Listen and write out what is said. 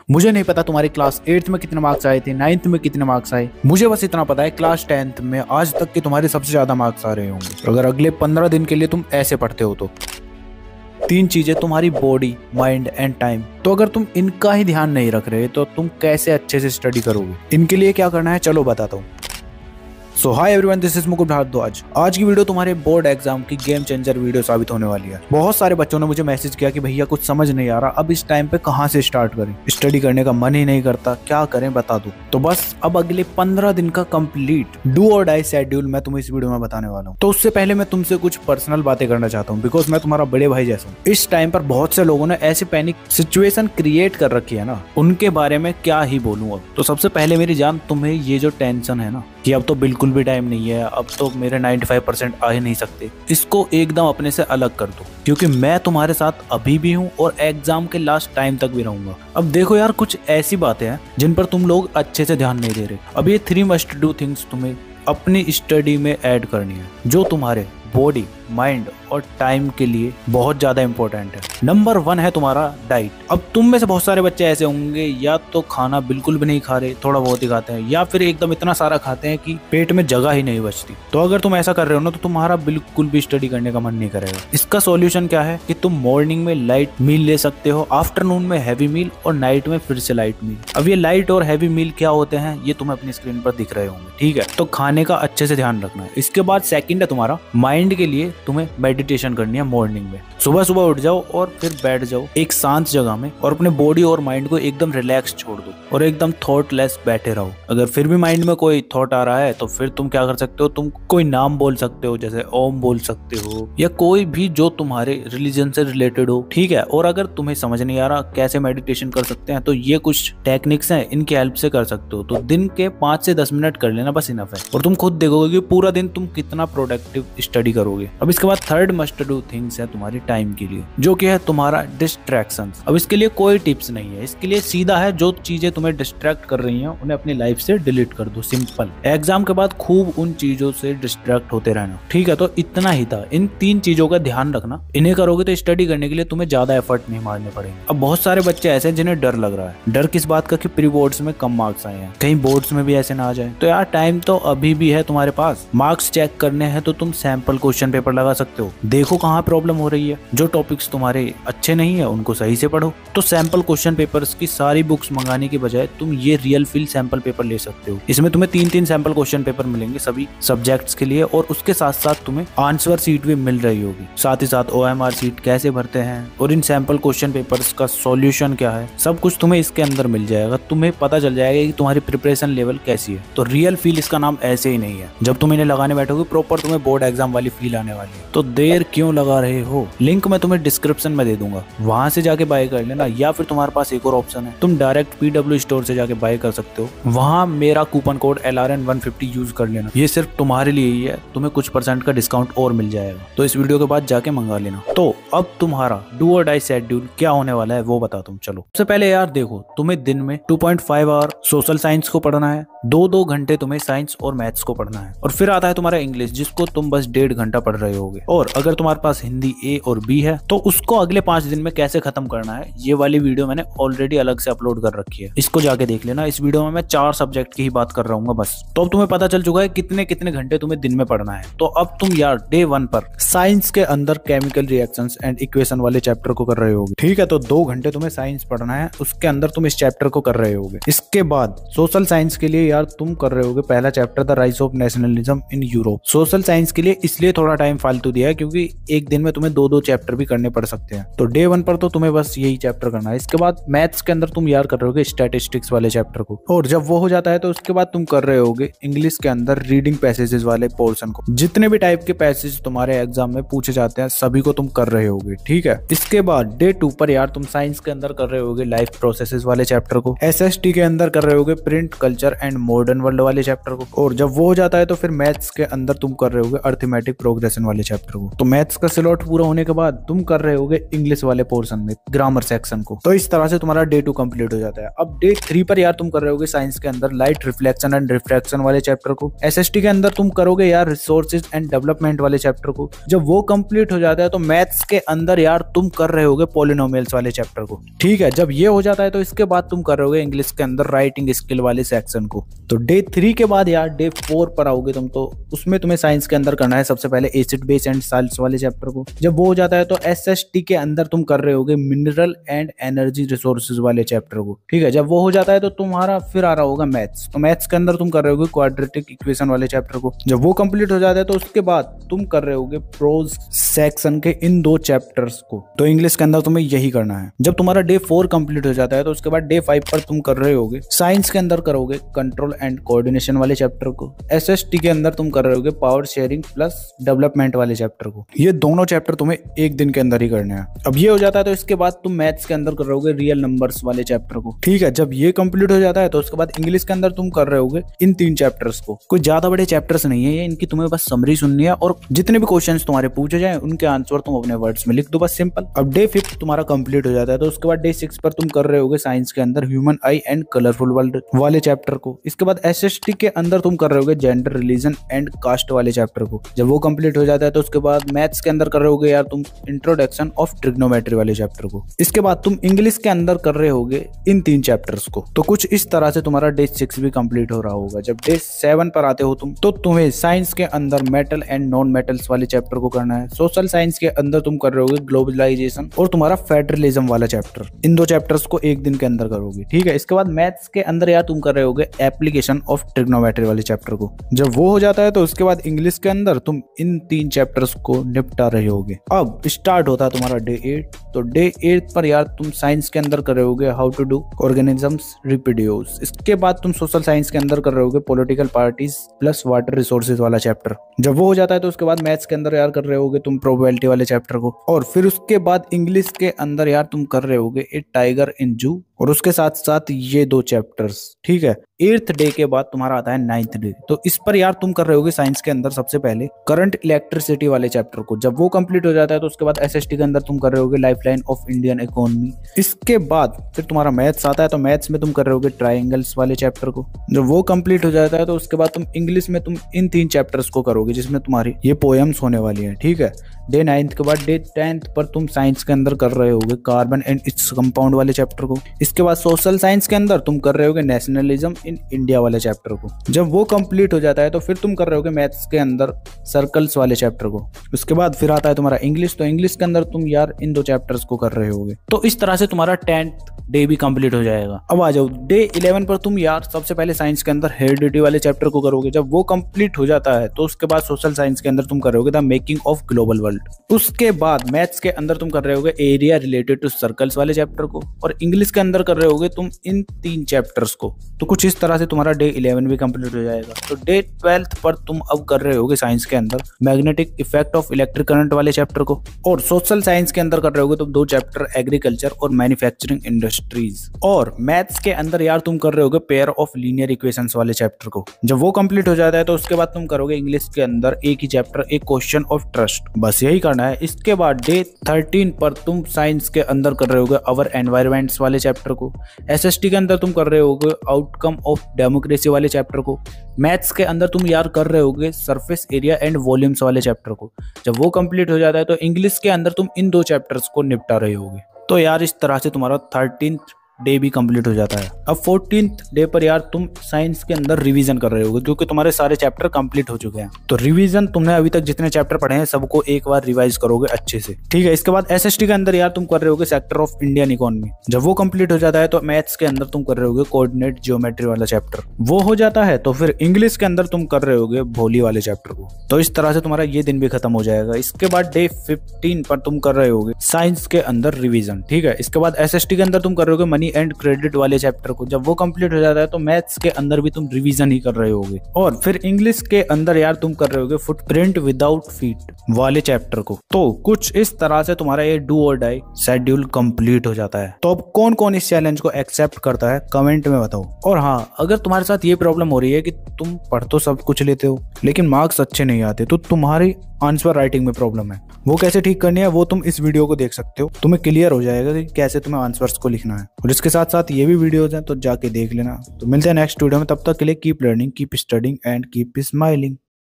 मुझे नहीं पता तुम्हारी क्लास 8th में कितने मार्क्स आए थे, 9th में कितने मार्क्स आए। मुझे बस इतना पता है क्लास 10th में आज तक के तुम्हारे सबसे ज्यादा मार्क्स आ रहे होंगे। अगर अगले 15 दिन के लिए तुम ऐसे पढ़ते हो तो 3 चीजें तुम्हारी बॉडी, माइंड एंड टाइम। तो अगर तुम इनका ही ध्यान नहीं रख रहे तो तुम कैसे अच्छे से स्टडी करोगे। इनके लिए क्या करना है चलो बताता हूँ। So hi everyone, this is Mukul Bhardwaj. आज की वीडियो तुम्हारे बोर्ड एग्जाम की गेम चेंजर वीडियो साबित होने वाली है। बहुत सारे बच्चों ने मुझे मैसेज किया कि भैया कुछ समझ नहीं आ रहा, अब इस टाइम पे कहाँ से स्टार्ट करें, स्टडी करने का मन ही नहीं करता, क्या करें बता दो। तो बस अब अगले 15 दिन का कंप्लीट डू और डाई शेड्यूल मैं तुम्हें इस वीडियो में बताने वाला हूँ। तो उससे पहले मैं तुमसे कुछ पर्सनल बातें करना चाहता हूँ, बिकॉज मैं तुम्हारा बड़े भाई जैसा हूँ। इस टाइम पर बहुत से लोगों ने ऐसे पैनिक सिचुएशन क्रिएट कर रखी है ना, उनके बारे में क्या ही बोलूँ। अब तो सबसे पहले मेरी जान, तुम्हें ये जो टेंशन है ना कि अब तो बिल्कुल भी टाइम नहीं है, अब तो मेरे 95% आ ही नहीं सकते, इसको एकदम अपने से अलग कर दो, क्योंकि मैं तुम्हारे साथ अभी भी हूँ और एग्जाम के लास्ट टाइम तक भी रहूंगा। अब देखो यार, कुछ ऐसी बातें हैं जिन पर तुम लोग अच्छे से ध्यान नहीं दे रहे। अब ये 3 मस्ट डू थिंग्स तुम्हें अपनी स्टडी में ऐड करनी है, जो तुम्हारे बॉडी, माइंड और टाइम के लिए बहुत ज्यादा इंपॉर्टेंट है। नंबर 1 है तुम्हारा डाइट। अब तुम में से बहुत सारे बच्चे ऐसे होंगे, या तो खाना बिल्कुल भी नहीं खा रहे, थोड़ा बहुत ही खाते हैं, या फिर एकदम इतना सारा खाते हैं कि पेट में जगह ही नहीं बचती। तो अगर तुम ऐसा कर रहे हो ना, तो तुम्हारा बिल्कुल भी स्टडी करने का मन नहीं करेगा। इसका सॉल्यूशन क्या है कि तुम मॉर्निंग में लाइट मील ले सकते हो, आफ्टरनून में हैवी मील और नाइट में फिर से लाइट मील। अब ये लाइट और हैवी मील क्या होते हैं ये तुम्हें अपनी स्क्रीन पर दिख रहे होंगे, ठीक है। तो खाने का अच्छे से ध्यान रखना है। इसके बाद सेकंड है तुम्हारा माइंड के लिए तुम्हें मेडिटेशन करनी है मॉर्निंग में। सुबह सुबह उठ जाओ और फिर बैठ जाओ एक शांत जगह में और अपने बॉडी और माइंड को एकदम रिलैक्स छोड़ दो और एकदम थॉटलेस बैठे रहो। अगर फिर भी माइंड में कोई थॉट आ रहा है तो फिर तुम क्या कर सकते हो, तुम कोई नाम बोल सकते हो, जैसे ओम बोल सकते हो, या कोई भी जो तुम्हारे रिलीजन से रिलेटेड हो, ठीक है। और अगर तुम्हें समझ नहीं आ रहा कैसे मेडिटेशन कर सकते हैं, तो ये कुछ टेक्निक्स हैं, इनकी हेल्प से कर सकते हो। तो दिन के 5 से 10 मिनट कर लेना, बस इनफ है। और तुम खुद देखोगे कि पूरा दिन तुम कितना प्रोडक्टिव स्टडी करोगे। अब इसके बाद थर्ड मस्ट डू थिंग्स है तुम्हारी टाइम के लिए, जो कि है तुम्हारा डिस्ट्रैक्शन। अब इसके लिए कोई टिप्स नहीं है, इसके लिए सीधा है जो चीजें तुम्हें डिस्ट्रैक्ट कर रही हैं उन्हें अपनी लाइफ से डिलीट कर दो, सिंपल। एग्जाम के बाद खूब उन चीजों से डिस्ट्रैक्ट होते रहना, ठीक है। तो इतना ही था, इन 3 चीजों का ध्यान रखना। इन्हें करोगे तो स्टडी करने के लिए तुम्हें ज्यादा एफर्ट नहीं मारने पड़ेंगे। अब बहुत सारे बच्चे ऐसे हैं जिन्हें डर लग रहा है। डर किस बात का कि प्री बोर्ड्स में कम मार्क्स आए हैं, कहीं बोर्ड्स में भी ऐसे ना आ जाए। तो यार टाइम तो अभी भी है तुम्हारे पास। मार्क्स चेक करने हैं तो तुम सैंपल क्वेश्चन पेपर लगा सकते हो, देखो कहाँ प्रॉब्लम हो रही है। जो टॉपिक्स तुम्हारे अच्छे नहीं है उनको सही से पढ़ो। तो सैंपल क्वेश्चन पेपर्स की सारी बुक्स मंगाने के बजाय तुम ये रियल फील सैंपल पेपर ले सकते हो। इसमें तुम्हें 3-3 सैंपल क्वेश्चन पेपर मिलेंगे सभी सब्जेक्ट्स के लिए, और उसके साथ साथ तुम्हें आंसर सीट भी मिल रही होगी। साथ ही साथ OMR सीट कैसे भरते हैं और इन सैंपल क्वेश्चन पेपर्स का सॉल्यूशन क्या है, सब कुछ तुम्हें इसके अंदर मिल जाएगा। तुम्हें पता चल जाएगा कि तुम्हारी प्रिपरेशन लेवल कैसी है। तो रियल फील इसका नाम ऐसे ही नहीं है। जब तुम इन्हें लगाने बैठोगे प्रॉपर तुम्हें बोर्ड एग्जाम वाली फील आने वाली है। तो देर क्यों लगा रहे हो, लिंक मैं तुम्हें डिस्क्रिप्शन में दे दूंगा, वहां से जाके बाय कर लेना। या फिर तुम्हारे पास एक और ऑप्शन है, तुम डायरेक्ट PW स्टोर से जाके बाय कर सकते हो, वहां मेरा कूपन कोड LRN150 यूज कर लेना। ये सिर्फ तुम्हारे लिए ही है, तुम्हें कुछ % का डिस्काउंट और मिल जाएगा। तो इस वीडियो के बाद जाके मंगा लेना। तो अब तुम्हारा डू और डाई शेड्यूल क्या होने वाला है वो बता दूं। चलो सबसे पहले यार देखो, तुम्हें दिन में 2.5 आवर सोशल साइंस को पढ़ना है, 2-2 घंटे तुम्हें साइंस और मैथ्स को पढ़ना है, और फिर आता है तुम्हारा इंग्लिश, जिसको तुम बस 1.5 घंटा पढ़ रहे होगे। और अगर तुम्हारे पास हिंदी A और B है तो उसको अगले 5 दिन में कैसे खत्म करना है ये वाली वीडियो मैंने ऑलरेडी अलग से अपलोड कर रखी है, इसको जाके देख लेना। इस वीडियो में मैं 4 सब्जेक्ट की ही बात कर रहा हूँ बस। तो अब तुम्हें पता चल चुका है कितने कितने घंटे तुम्हें दिन में पढ़ना है। तो अब तुम यार डे 1 पर साइंस के अंदर केमिकल रिएक्शंस एंड इक्वेशन वाले चैप्टर को कर रहे होगे, ठीक है। तो 2 घंटे तुम्हें साइंस पढ़ना है, उसके अंदर तुम इस चैप्टर को कर रहे होगे। इसके बाद सोशल साइंस के लिए यार तुम कर रहे होगे पहला chapter the rise of nationalism in Europe. Social science के लिए इसलिए थोड़ा टाइम फालतू दिया है क्योंकि एक दिन में तुम्हें 2-2 चैप्टर भी करने पड़ सकते हैं। तो डे 1 पर तो तुम्हें बस यही चैप्टर करना है। इसके बाद मैथ्स के अंदर तुम यार कर रहे होगे स्टैटिस्टिक्स वाले चैप्टर को, और जब वो हो जाता है तो उसके बाद तुम कर रहे होगे इंग्लिश के अंदर रीडिंग पैसेजेस वाले पोर्शन को। जितने भी टाइप के पैसेज तुम्हारे एग्जाम में पूछे जाते हैं सभी को तुम कर रहे होगे, ठीक है। इसके बाद डे 2 पर यार तुम साइंस के अंदर कर रहे होगे लाइफ प्रोसेसेस वाले चैप्टर को, SST के अंदर कर रहे होगे print, culture and modern world वाले चैप्टर को, और जब वो हो जाता है तो फिर मैथ्स के अंदर तुम कर रहे होगे अर्थमेटिक प्रोग्रेशन वाले चैप्टर को। तो मैथ्स का स्लॉट पूरा होने के बाद तुम कर रहे होगे इंग्लिश वाले पोर्शन में ग्रामर सेक्शन को। तो इस तरह से तुम्हारा डे 2 कंप्लीट हो जाता है। अब डे 3 पर यार तुम कर रहे होगे साइंस के अंदर लाइट रिफ्लेक्शन एंड रिफ्रैक्शन वाले चैप्टर को। एसएसटी के अंदर तुम करोगे यार रिसोर्सेज एंड डेवलपमेंट वाले चैप्टर को। जब वो कंप्लीट हो जाता है तो मैथ्स के अंदर यार तुम कर रहे होगे पॉलिनोमियल्स वाले चैप्टर को। ठीक है, जब ये हो जाता है तो इसके बाद तुम कर रहे होगे इंग्लिश के अंदर राइटिंग स्किल वाले सेक्शन को। तो डे 3 के बाद यार डे 4 पर आओगे तुम, तो उसमें तुम्हें साइंस के अंदर करना है सबसे पहले एसिड बेस एंड साल्ट्स वाले चैप्टर को। जब वो हो जाता है तो एसएसटी के अंदर तुम कर रहे होगे मिनरल एंड एनर्जी रिसोर्सेज वाले चैप्टर को। ठीक है, जब वो हो जाता है तो तुम्हारा फिर आ रहा होगा मैथ्स। तो मैथ्स के अंदर तुम कर रहे होगे क्वाड्रेटिक इक्वेशन वाले चैप्टर को। जब वो कंप्लीट हो जाता है तो उसके बाद तुम कर रहे होगे प्रोज सेक्शन के इन 2 चैप्टर्स को। तो इंग्लिश के अंदर तुम्हें यही करना है। जब तुम्हारा डे 4 कंप्लीट हो जाता है तो उसके बाद डे 5 पर तुम कर रहे होगे साइंस के अंदर करोगे कंट्रोल एंड कोऑर्डिनेशन वाले चैप्टर को। एसएसटी के अंदर तुम कर रहे होगे पावर शेयरिंग प्लस डेवलपमेंट वाले चैप्टर को। ये दोनों चैप्टर तुम्हें एक दिन के अंदर ही करने हैं। अब ये हो जाता है तो इसके बाद तुम मैथ्स के अंदर कर रहे होगे रियल नंबर्स वाले चैप्टर को। ठीक है, जब ये कंप्लीट हो जाता है तो उसके बाद इंग्लिश के अंदर तुम कर रहे होगे इन 3 चैप्टर्स को। कोई ज्यादा बड़े चैप्टर्स नहीं है ये, इनकी तुम्हें बस समरी सुननी है और जितने भी क्वेश्चंस तुम्हारे पूछे जाए उनके आंसर तुम अपने वर्ड्स में लिख दो, बस सिंपल। अब डे 5 तुम्हारा कंप्लीट हो जाता है तो उसके बाद डे 6 पर तुम कर रहे होगे साइंस के अंदर human I and colourful world वाले चैप्टर को। इसके बाद एसएसटी के अंदर तुम कर रहे होगे जेंडर रिलीजन एंड कास्ट वाले चैप्टर को। जब वो कंप्लीट हो जाता है तो उसके बाद मैथ्स के अंदर कर रहे होगे यार तुम इंट्रोडक्शन ऑफ ट्रिग्नोमेट्री वाले चैप्टर को। इसके बाद तुम इंग्लिश के अंदर कर रहे होगे इन 3 चैप्टर्स को। तो कुछ इस तरह से तुम्हारा डे 6 भी कंप्लीट हो रहा होगा। जब डे 7 पर आते हो तुम, तो तुम्हें साइंस के अंदर मेटल एंड नॉन मेटल्स वाले चैप्टर को करना है। सोशल साइंस के अंदर तुम कर रहे होगे ग्लोबलाइजेशन और तुम्हारा फेडरलिज्म वाला चैप्टर। इन 2 चैप्टर्स को एक दिन के अंदर करोगे। ठीक है, इसके बाद मैथ्स के अंदर यार तुम कर रहे होगे एप्लीकेशन ऑफ ट्रिग्नोमेट्री वाले चैप्टर को। जब वो हो जाता है तो उसके बाद इंग्लिश के अंदर तुम इन 3 चैप्टर्स को निपटा रहे होगे। अब स्टार्ट होता है तुम्हारा डे 8। तो डे 8 पर यार तुम साइंस के अंदर कर रहे होगे how to do organisms reproduce. इसके बाद तुम सोशल साइंस के अंदर कर रहे होगे political parties plus water resources वाला चैप्टर। जब वो हो जाता है तो उसके बाद मैथ्स के अंदर यार कर रहे होगे तुम प्रोबेबिलिटी वाले चैप्टर को। और फिर उसके बाद इंग्लिश के अंदर यार तुम कर रहे होगे ए टाइगर इन जू और उसके साथ साथ ये 2 चैप्टर्स। ठीक है, 8th डे के बाद तुम्हारा आता है 9th डे। तो इस पर यार तुम कर रहे होगे साइंस के अंदर सबसे पहले करंट इलेक्ट्रिसिटी वाले चैप्टर को। जब वो कंप्लीट हो जाता है तो उसके बाद एसएसटी के अंदर तुम कर रहे होगे लाइफलाइन ऑफ इंडियन इकोनॉमी। इसके बाद फिर तुम्हारा मैथ्स आता है तो मैथ्स में तुम कर रहे होगे ट्राइंगल्स वाले चैप्टर को। जब वो कंप्लीट हो जाता है तो उसके बाद तुम इंग्लिश में तुम इन 3 चैप्टर्स को करोगे जिसमें तुम्हारी ये पोएम्स होने वाली है। ठीक है, डे 9th के बाद डे 10th पर तुम साइंस के अंदर कर रहे होगे कार्बन एंड इट्स कंपाउंड वाले चैप्टर को। इसके बाद सोशल साइंस के अंदर तुम कर रहे होगे नेशनलिज्म इन इंडिया वाले चैप्टर को। जब वो कंप्लीट हो जाता है तो फिर तुम कर रहे होगे मैथ्स के अंदर सर्कल्स वाले चैप्टर को। उसके बाद फिर आता है तुम्हारा इंग्लिश। तो इंग्लिश के अंदर तुम यार इन 2 चैप्टर्स को कर रहे होगे। तो इस तरह से तुम्हारा 10th डे भी कंप्लीट हो जाएगा। अब आ जाओ डे 11 पर तुम यार सबसे पहले साइंस के अंदर हेरिडिटी वाले चैप्टर को करोगे। जब वो कंप्लीट हो जाता है तो उसके बाद सोशल साइंस के अंदर तुम करोगे the making of global world. उसके बाद मैथ्स के अंदर तुम कर रहे होगे एरिया रिलेटेड टू सर्कल्स वाले चैप्टर को और इंग्लिश के अंदर कर रहे होगे तुम इन 3 चैप्टर्स को। तो कुछ इस तरह से तुम्हारा डे 11 भी कंप्लीट हो जाएगा। तो डे 12 पर तुम अब कर रहे होगे साइंस के अंदर magnetic effect of electric current वाले चैप्टर को और सोशल साइंस के अंदर कर रहे होगे तुम 2 चैप्टर एग्रीकल्चर और मैन्युफैक्चरिंग इंडस्ट्रीज। और मैथ्स के अंदर यार तुम कर रहे होगे पेयर ऑफ लीनियर इक्वेशंस वाले चैप्टर को। जब वो कंप्लीट हो जाता है तो उसके बाद तुम करोगे इंग्लिश के अंदर एक ही चैप्टर एक क्वेश्चन ऑफ ट्रस्ट। बस यही करना है। इसके बाद डे 13 पर तुम साइंस के अंदर कर रहे होगे अवर एनवायरमेंट्स वाले चैप्टर को। एसएसटी के अंदर तुम कर रहे होगे आउटकम ऑफ डेमोक्रेसी वाले चैप्टर को। मैथ्स के अंदर तुम यार कर रहे होगे सरफेस एरिया एंड वॉल्यूम्स वाले चैप्टर को। जब वो कंप्लीट हो जाता है तो इंग्लिश के अंदर तुम इन 2 चैप्टर्स को निपटा रहे होगे। तो यार इस तरह से तुम्हारा 13th डे भी कंप्लीट हो जाता है। अब 14th डे पर यार तुम साइंस के अंदर रिवीजन कर रहे होगे क्योंकि तुम्हारे सारे चैप्टर कंप्लीट हो चुके हैं। तो रिवीजन तुमने अभी तक जितने चैप्टर पढ़े हैं सबको एक बार रिवाइज करोगे अच्छे से। ठीक है, इसके बाद एसएसटी के अंदर यार तुम कर रहे होगे सेक्टर ऑफ इंडियन इकोनॉमी। जब वो कंप्लीट हो जाता है तो मैथ्स के अंदर तुम कर रहे होगे कोऑर्डिनेट ज्योमेट्री वाला चैप्टर। वो हो जाता है तो फिर इंग्लिश के अंदर तुम कर रहे होगे भोली वाले चैप्टर को। तो इस तरह से तुम्हारा ये दिन भी खत्म हो जाएगा। इसके बाद डे 15 पर तुम कर रहे होगे साइंस के अंदर रिवीजन। ठीक है, इसके बाद एसएसटी के अंदर तुम कर रहे होगे मनी एंड क्रेडिट वाले चैप्टर को। जब वो कंप्लीट हो जाता है तो मैथ्स के अंदर भी तुम रिवीजन ही कर रहे होगे। और फिर इंग्लिश के अंदर यार तुम कर रहे होगे फुटप्रिंट विदाउट फीट वाले चैप्टर को। तो कुछ इस तरह से तुम्हारा ये डू और डाई शेड्यूल कंप्लीट हो जाता है। तो अब कौन कौन इस चैलेंज को एक्सेप्ट करता है कमेंट में बताओ। और हाँ, अगर तुम्हारे साथ ये प्रॉब्लम हो रही है कि तुम पढ़ तो सब कुछ लेते हो लेकिन मार्क्स अच्छे नहीं आते, तो तुम्हारी आंसर राइटिंग में प्रॉब्लम है। वो कैसे ठीक करनी है वो तुम इस वीडियो को देख सकते हो, तुम्हें क्लियर हो जाएगा कि कैसे तुम्हें आंसर्स को लिखना है। और इसके साथ साथ ये भी वीडियोज हैं तो जाके देख लेना। तो मिलते हैं नेक्स्ट वीडियो में, तब तक के लिए keep learning, keep studying and keep smiling.